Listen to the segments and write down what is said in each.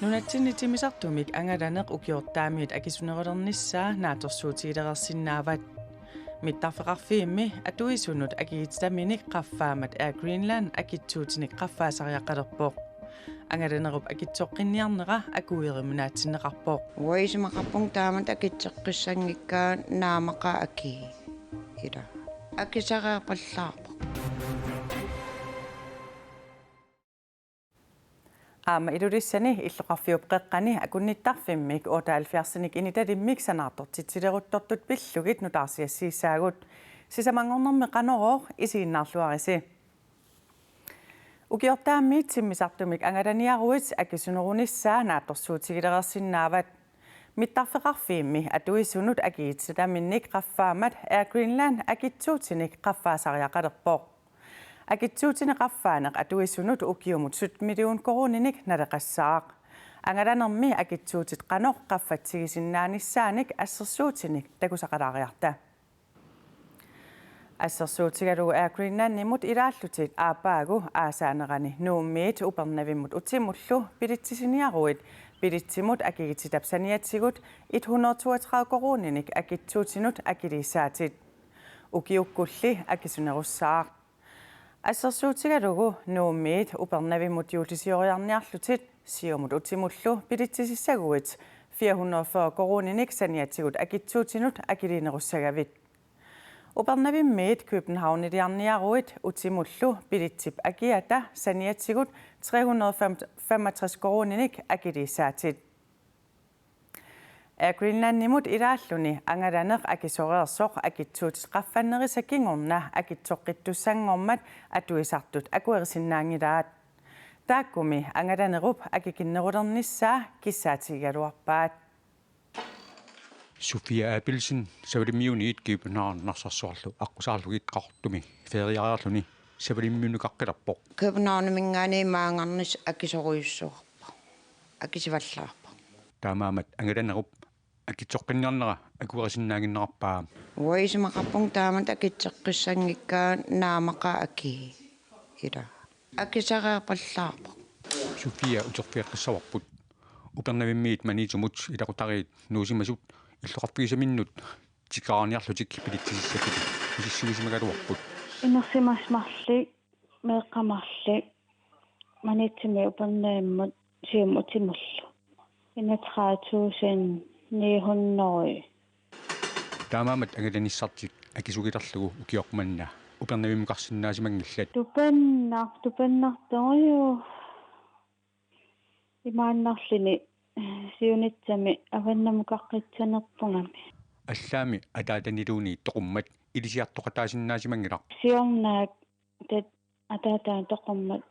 Nunatsinnitimисartumik angalaneq ukiortaamiit akisunerulernissaa naatorsuutigilerersinnaavat mittarfeqarfiimmi atuisunut akigitaminik qaffaamat Air Greenland akitsuutinik qaffaasariaqalerpoq angalanerup akitsoqqinniarnera akuirimunaatinneqarpoq uisimaqarpung taamat akitseqqissangikkaa naamaqa aki ila akisaqaaqallaarpoq Aama ilurissani illuqarfiup qeqqani akunnittarfimmik 78-nik initalimmik sanaartortitsileruttortut pillugit nutaarsiassiissaagut sisamangornermi qanorooq isiinnaarluarisi ukiortaammiit simmisartumik angalaniaruit akisunerunissaa naattorsuutigilerersinnaavat mittarfeqarfiimmi atuisunut akigitsataminnik qaffaamat Air Greenland akitsuutinik qaffaasariaqalerpoq akitsuutini qaffaaneq atuissunut ukiumut 7 million koruninik naleqassaaq angalanermi akitsuutit qanoq qaffatsigisinnaanissaanik assersuutinik takusaqalaariarta assersuutigalugu Air Greenlandimut ilaallutit aapaagu aasaanerani nuummiit upernavimmut utimullu pilitsisiniaruit pilitsimut akigitsitapsaniatsigut 132 koruninik akitsuutinut akiliissaatit ukiukkulli akisunerussaaq assersuutigalugu nuummiit upernavimmut juulisioriarniarlutit siumut utimullu pilitsisissaguit 440 koruninik saniatsigut akitsuutinut akiliinerussagavit upernavimmiit Københavniliarniaruit utimullu pilitsip akiata saniatsigut 365 koruninik akiliissaatit Air Greenlandimut ilaalluni angalaneq akisoreersoq akitsuutit qaffannerisakingorna akitsoqqittussangormat atuisartut akuerisinnaangilaat taakkumi angalanerup akikinnerulernissaa kissaatigaluarpaat Sofia Abelsen savalimiuniit Københavnarsorsorlu aqusaarlugit qartumi feriariarluni savalimiunukaqqilappoq Københavnmingaani maangarnis akisoruissuarpa akisivallaarpa taamaamat angalanerup akitsoqqinniarnera akuerisinnaanginnerarpaa uisimaqarpung taamat akitseqqissangikkaa naamaqa aki ila akisaqaaqallaarpoq Sofia uterfiaqqissavарput upernavimmiit maniitumut ilaqutariit nuusimasut illoqarfiisaminnut tikaarniarlutik pilitsisissakut isissugisimagaluarput innersimasmarli meeqqamarli maniitsimi upernavimmut siumutimullu 31.900 taamaamat angalanissartik akisugilerlugu ukiormanna upernavimmuqarsinnaasimanngillat tupennartorio imaannarlini siunitsami avannamukaqqitsanerpungami аллаами атаатанилууни тоқуммат илисиартоқатаасиннаасимангилақ siornaak tat ataataan toqummat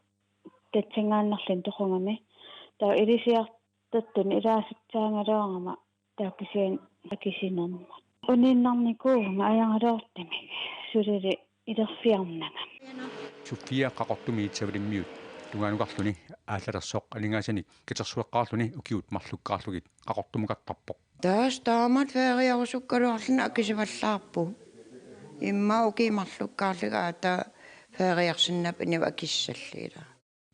tatsingaannarlin toqungami taa ilisiartattun ilaasitsaangalooнгама taakkisiin akisinerma uninnarnikuuga ajangalortimi sulili ilerfiarnanga Sofia qaqortumiit savalimmiut tungaanуqarluni ааллалерсоқ алингаасани катерсуэққаарлуни укиут марлуккаарлугит qaqortumukattarpoq taas taamat feeriarusukkaluarluna akisivallаарpu imma ukimарлуккаарлугаата feeriarsinnap iniva akissalliila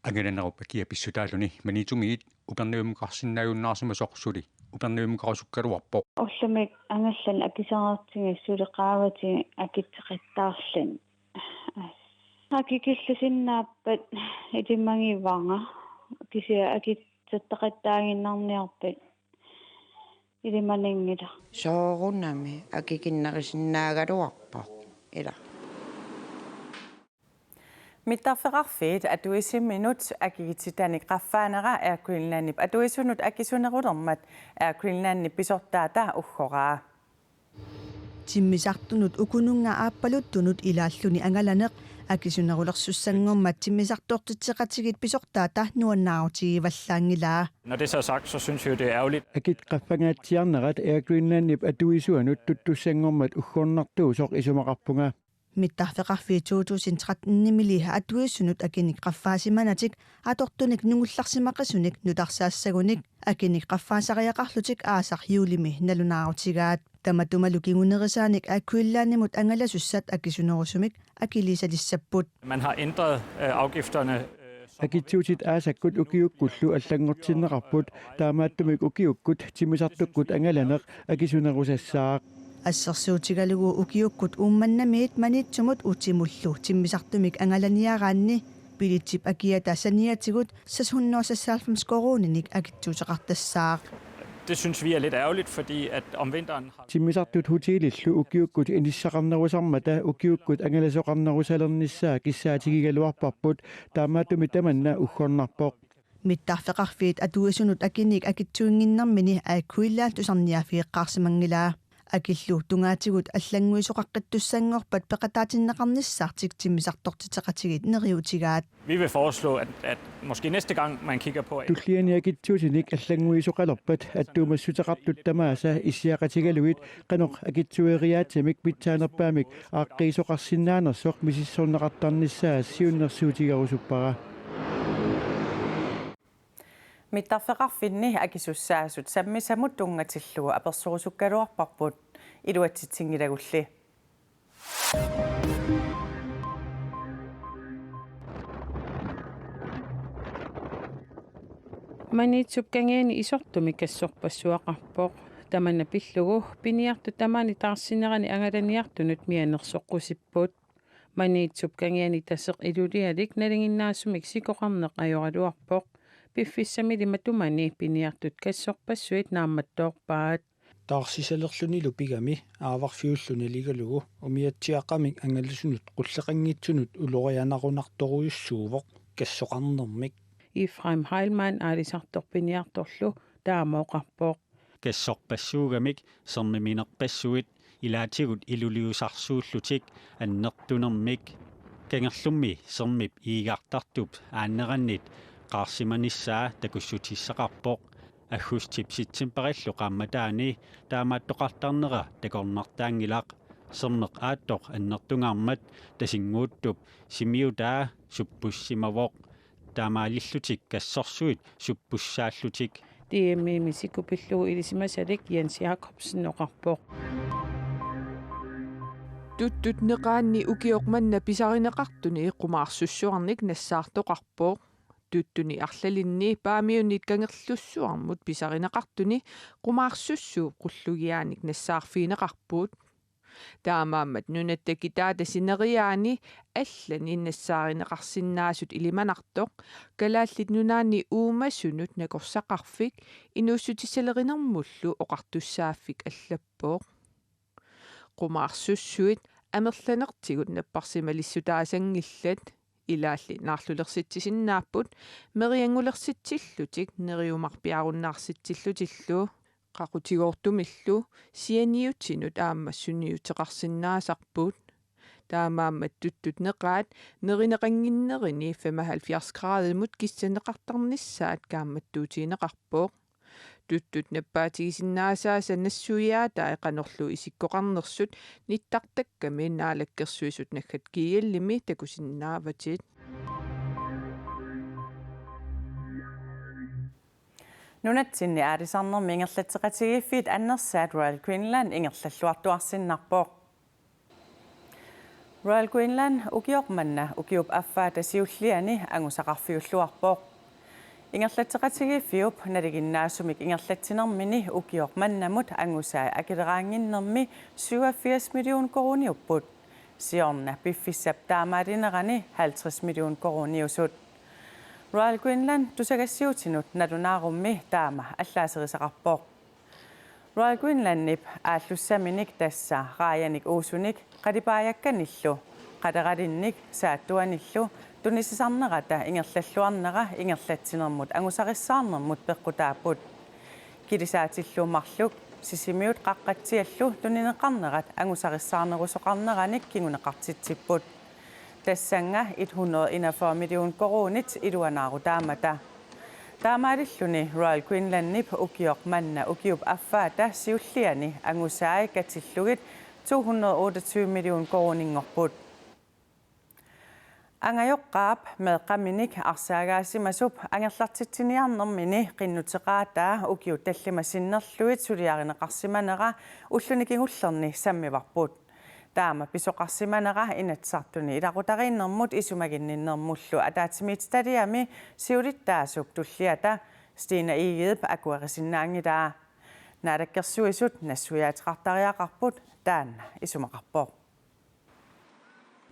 ангаланеруп акия писсутаалуни манитуmiit упернавиммуқарсиннааюннаарсимасоқсули упернавиммуқарусуккалуарпоq уллумик ангаллан акисареертиги сулеқаавати акитсеқиттаарлин акикиллусиннааппат илиммагиваanga кися акитсаттақаттаагиннарниарпат илиманингила soorunami akikinnerisinnaagaluarpoq ila mittarfeqarfiit atuisimminut akigitsitanik qaffaanera Air Greenlandip atuisunut akisunerulermat Air Greenlandip pisortaata uggоraa timmisartunut ukununga aappaluttunut ilaalluni angalaneq akisunerulersussangormat timmisartortitseqatigit pisortaata nuannaarutigivallаангилаа. Når det så er sagt, så synes jeg jo, det er ærgerligt. Akit qaffangaatsiarnerat Air Greenlandip atuisuanut tuttussangormat uggornartuusoq isumaqarpunga mittarfeqarfi 2013-nimili atuissunut akinik qaffaasimannatik atortunik nungullarsimaqisunik nutarsaassagunik akinik qaffaasariaqarlutik aasar juulimi nalunaarutigaat tamatumalukingunerisaanik akkuillaanimut angalasussat akisunerusumik akilisalissapput Man har ændret afgifterne акитсуутит аасаккут укиуккуллу аллангортиннеқарпут таамааттумик укиуккут тимисартуккут ангаланеқ акисунерусассаақ ассерсуутигалугу укиуккут уумманнамиит манитсумут утимуллу тиммисартумик ангаланиараанни билитсип акиата саниатигут 696 корониник акитсуутеқартассаақ. Det synes vi er lidt ærgerligt, fordi at om vinteren har тиммисартут хутилиллу укиуккут иниссақарнерусармата укиуккут ангаласоқарнерусалернissaа киссаатигигалуарпарпут таамааттуми таманна уггорнарпоқ миттарфеқарфиит атуасунут акиник акитсуингиннэрмини ааккуиллаа тусарниафиэққарсимангилаа акиллу тунгаатигут аллангуисоқаққиттуссангорпат пеқатаатиннеқарниссаартик тиммисартортитеқатигит нериутигаат. Vi vil foreslå, at måske næste gang man kigger på туллианиакитсуутиник аллангуисоқалерпат аттуумассутеқартут тамааса иссиақатигалуит қанеқ акитсуериаатимик питсаанерпаамик ааққиисоқарсинаанерсоқ мисиссорнеқартарниссаа сиуннерсуутигарусуппара миттарфеқарфинни акисуссаасут саммисамут тунгатиллуга аперсорусуккалуарпарпут илуатситсингилагулли манитсупкангиани исортуми кассорпассуақарпоқ таманна пиллугу пиниарту тамаани таарсинерани ангаланиартунут мианерсоққусиппут манитсупкангиани тассеқ илулиалик налингиннаасумик сикоқарнеқ ajorалуарпоқ пиффиссамили матумани пиниартут кассорпассуит наамматтоорпаат таарсисалерлунилу пигами ааварфиуллуни лигалугу умиатсиаққамик ангаллусунут қуллеқангитсунут улорианарунарторуйуссуувоқ кассоқарнермик Ифрайм Хайлман алисарторпиниарторлу таамаоқарпоқ кассорпассуугамик сермиминерпассуит илаатигут илулиусарсууллутик аннертунермик кангерлумми сермип иигартартуп ааннераннит qaarsimanissаа такуссутиссақарпоқ аггустипситсим париллу qaammatаани таамааттоқартарнера такорнартаангилақ сернеқ ааттоқ аннертунгаармат тасингууттуп симиутаа суппуссимавоқ таамаалиллутик кассорсуит суппуссааллутик DMM sikupillugu ilisimasalik Jens Jacobsen oqarpoq туттут неqaanni укиоqmanna писаринеqartuni iqqumaarsussuarnik nassaartoqarpoq туттуни арлалинни паамиуннит кангерлуссуармут писаринеqartuni qumaarsussuu qullugиааник нассаарфиинеqarpuut таамааммат нунаттаки таатасинериаани аллани нассааринеqarsinnaasut илиманартоq калааллит нунаанни уумассунут накорсақарфик инууссутисалеринермуллу оқартуссааффик аллаппоq qumaarsussuit амерланертигут наппарсималиссутаасангиллат илаалли наарлулерситсисиннааппут мериангулерситсиллутик нериумарпиаруннаарситсиллутиллу qaqutigoortumillu sianiutsinut aammassuniuteqarsinnaasarput таамааммат туттут неqaat неринеqanginnerini 75 градимут киссанеqartarnissaat каамматтуутиинеqarpoq туттут наппаатигисиннаасааса нассуяатаа эqanorlu исиккоqarnersut ниттартакками наалаккерсуисут наггат киаллими такусиннааватит нунатсинни аалисарнерми ингерлатеqatigiiffiit аннерсаат Royal Queensland ингерллуартуарсиннарпоq Royal Queensland ukiormanna ukiup affaata siulliani angusaqarfiulluarpoq ингерлатеqatigiiffiup налигиннаасумик ингерлатсинермини ukiormannamut angusaa акилераангиннерми 87 миллион корuniupput сиорна пиффиссап таамаалинерани 50 миллион корuniusut Royal Queensland тусагассиутинут налунаарумми таама аллаасерисақарпоқ Royal Queensland-нип ааллуссаминик тасса рааяник уусуник қалипааякканиллу қалералинник сааттуаниллу тунисисарнерата ингерллаллуарнера ингерлатсинермут ангусариссаарнермут пеққутааппут килисаатиллуумарлук сисимиут қаққатсиаллу тунинеқарнерат ангусариссаарнерусоқарнераник кигунеқартитсиппут тассанга 141 миллион коронит илуанаару таамата таамаалиллуни Royal Queensland-нип укиоқманна укиуп аффаата сиуллиани ангусаи катиллугит 228 миллион коронингорпут ангайоққаап меққаминик арсаагаасимасуп ангерлартитсиниарнэрмини қиннутеқаатаа укиу таллимасиннерлуит сулиаринеқарсиманера уллуникингуллерни саммиварпут taama pisoqarsimanera inatsartuni ilaqutariinnermut isumaginninnermullu ataatimiititaliami siulittaasuk tulliata Stina Egede akuarisinnaangitaa naadakkersuisut nassuyaatiqartariaqarput taanna isumaqarpoq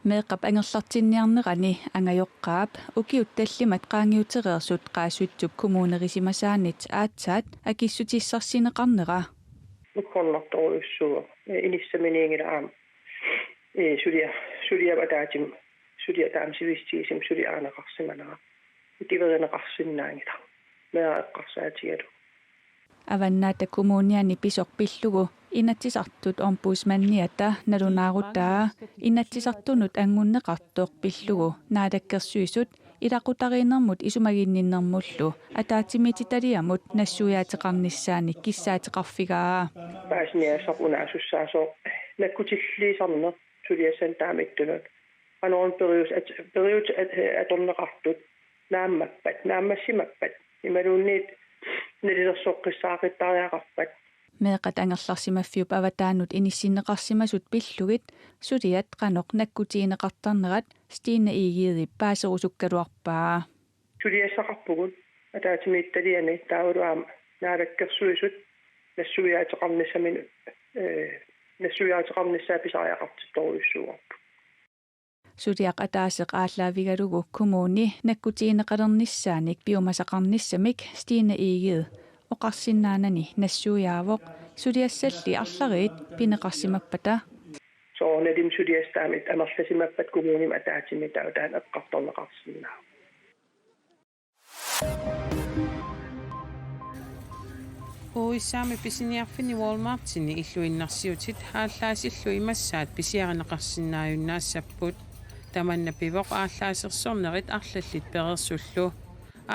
meeqap angerlartinniarnerani angajoqqaap ukiuttallimat qaangiutereersut qaasuitsuk kommunerisimasaannit aatsaat akissutissarsineqarnera ukkornertoruissuo inissaminiingila aam sulia bataatim sulia taamsivistiisim suliaaneqarsimanera itiverineqarsinnaangila meeqarsaatigalu avannaata kommuniani pisorpillugu inatsisartut ombudsmanniata nalunaarutaa inatsisartunut angunneqartoq pillugu naadakkersuisut ilaqutariinermut isumaginninnermullu ataatimmititaliamut nassuyaatiqarnissaani kissaateqarfigaa paasniasoqunaasussaasoo nakkutilliisarner suliassan taamittunut anoon perius atorneqartut naammassimappat imaluunniit nalilersoqqissaaqittariaqarpat meeqat angerlarsimaffiup avataannut inissinneqarsimasut pillugit suliat qanoq nakkutiineqartarnerat Stina Egede paaserusukkaluarpaa suliassaqarpugut ataatimiittaliani taavaluaama naalakkersuisut nassuyaatiqarnissaa pisariaqartittoruissuuarpu suliaq ataaseq aallaavigalugu kommuni nakkutiineqalernissaanik piumasaqarnissamik Stina Egede oqarsinnaanani nassuuyaavoq suliassalli arlariit pineqarsimappata soonadim suliastaamit amerlasimappat kommunim ataatimita utaan eqqartorneqarsinnaa Uissaami pisiniarfini Walmartini illuinnarsiutit ааllaasилlu имассаат писиаранеқарсиннааюннаассаппут таманна пивоқ ааllaасерсорнерит арлаллит перерсуллу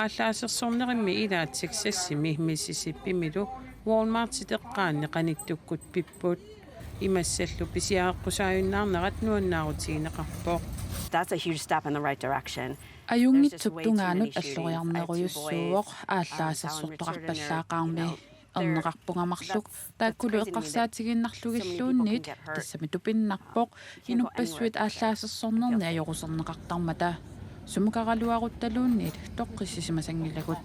ааllaасерсорнеримми илаат сексассими Миссисиппимилу Walmartитеққаанни қаниттуккут пиппут имассаллу писиааққусааюннаарнерат нуаннаарутигинеқарпоқ That's a huge step in the right direction. Ajungitsuktungaanut alloriarneruйussууоq ааllaasерсортоқарпаллаақарми erneqarpungamarluk taakkulu eqqarsaatiginnarlugilluunniit tassami tupinnarpoq inupassuit ааllaasерсорнерни ajorusерneqartarmata sumukaraluaruttaluunniit toqqissisimasangilagut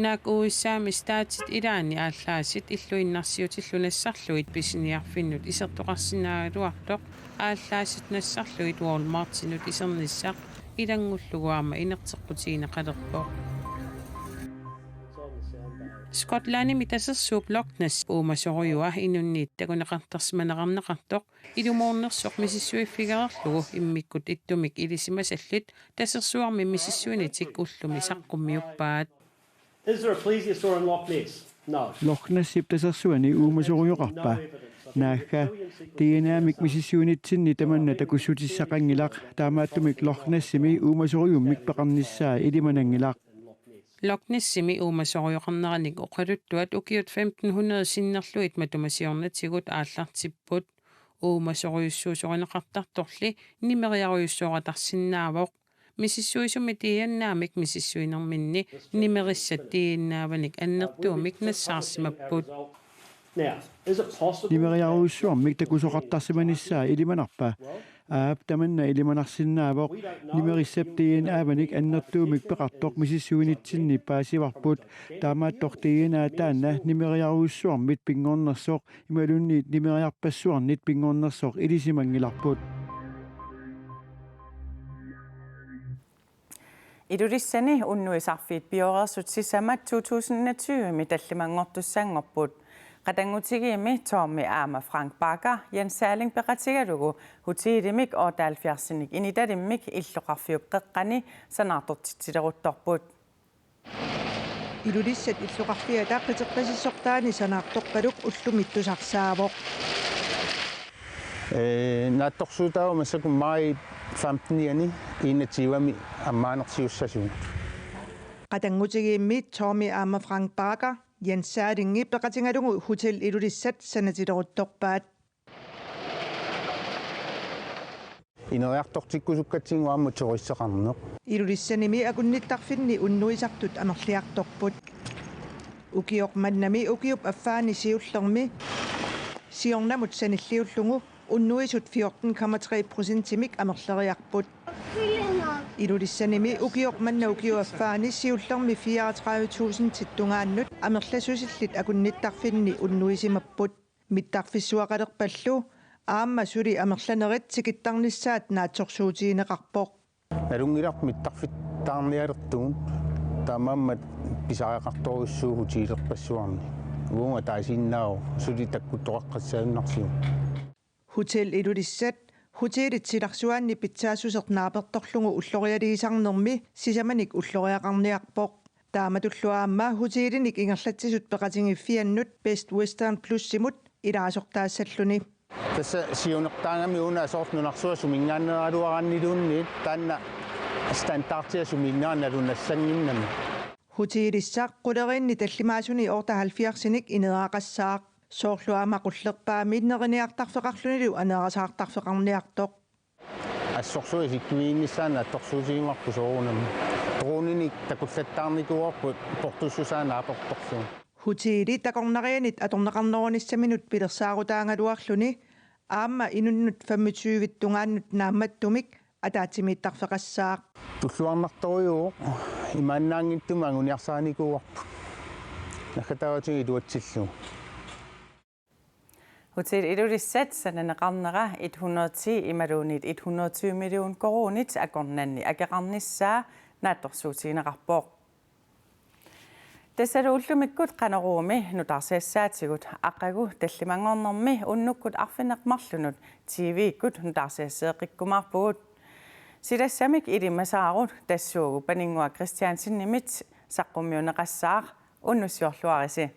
naak uissaami staatit ilaani ааllaasit illuinnarsiutillu nassarluit pisiniarfinnut isertoqarsinaaluartoq ааllaasit nassarluit Walmartinut isernissaq ilangulluguarma inerteqqutiineqalerpoq Skotlandi mitasersuup Loch Ness uumasoruyua inunniittakuneqartarsimaneqarneqartoq ilumuornersoq misissuiffigererlugu immikkut ittumik ilisimasallit tasersuarmi misissuinitik ullumi saqqummiuppaat Is there a plesiosaur in Loch Ness? No. Loch Nessip tasersuani uumasoruyoqarpa naakka tiinaamik misissuunitsinni tamanna takussutissaqangilaq taamaattumik Loch Nessimi uumasoruyummik peqarnissaa ilimanangilaq Loch Nessimi uumasoruyоqarneranik oqaluttuat ukiut 1500 sinnerluit matumasiornatigut aallartipput uumasoruyussuusorineqartartorli nimeriaruyussuoratarsinnaavoq misissuisumi tiiannaamik misissuinerminni nimerissat tiinnaavanik annertuumik nassaarsimapput nimeriaruyussuarmik takusoqartarsimanissaa ilimanarpa aap tamanna ilimanarsinnaavoq nimerissaptiin aavanik annertuumik peqartoq misissuinitsinni paasivarput taamaattortiginaa taanna nimeriaruyussuarmit pingornersoq imalunniit nimeriarpassuarnit pingornersoq ilisimangilarput Idurissani unnuisarfiit biorersut sisamat 2020 mitallimangortussanngorput qatanngutigiimi Tommy Aama Frank Bakker Jens Erling peqatigalugu hutiilimik 78-nik initalimmik illoqarfiup qeqqani sanaartortitsileruttorput Idurissat illoqarfia taaqqiteqqasissortaani sanaartorpaluk ullumittusarsaavoq naattorsuutaavu massakum mai 15-iani inatiivami ammaanertiussasuun qatanngutigiimmi Tommy Aama Frank Bakker Jens Erling peqatigalugu hotel Idurissat sanatileruttorpaat ineriartortikkusukkatinguammu turisseqarneq Idurissannimi akunnittarfinni unnuisartut amerliartorput ukioq mannami ukiup affaani siullermi siornamut sanilliullungu unnuisut 14,3% amerleriarput ilulissаними укиорманна укиуаффаани сиуллерми 34,000 титtunгааннут амерласусиллит акунниттарфинни уннуисимаппут миттарфиссуақалерпаллу аама сули амерланерит тикиттарниссаат наатсорсуутиинеқарпоқ налунгиларп миттарфиттаарниалертуун таамааммат писариақарторуссуу тиилерпассуарни уунга таасиннаао сули таккуттоқаққассааннарсиу Hotel ilulissat hotellit silarsuaanni pitsaassuseq naapertorlugu ullorialiisarnermi sisamanik ulloriaqarniarpoq taamatulluaamma hotelinik ingerlatsisut peqatingiffiannut Best Western Plus simut ilaasortaassalluni тасса сиунертаангами уна соортнунарсуа сумингааннералуараннилуунни таанна стандартиасумингаанналунассангиннами hotelissaq qulerinni tallimaasuni orta 70-ник инераақассаақ соорлуама qullerpaami nerinniartarfeqarlunilu aneerasaartarfeqarniartoq ассорсуи сиккуииннссаана атторсуусигимарпу соорунами труунини такуллаттаарникуарпут портуссусаана апорторсуун hoteli takornarianit atorneqarnerunissaminut pilersaaruutaangaluarluni aamma inunnud 25-tungaannut naammattumik ataatimiittarfeqassaaq туллуарнарторюо имааннаангиттума агуниарсааникууарпу накатааватиги туатсиллу Hotel ilulissat sananaqarnera 110 imaluunit 120 million koronit akornanni akeqarnissaa naattorsuutiineqarpoq Tassaluullumikkut qaneruumi nutarsiassaatigut aqqagu tallimangornermi unnukkut arfineqmarlunut TV-ikkut nutarsiasseeqikkumarpugut silassamik ilimasaarut tassuugu paningua Christiansinnimit saqqummiuneqassaaq unnussiorluarisi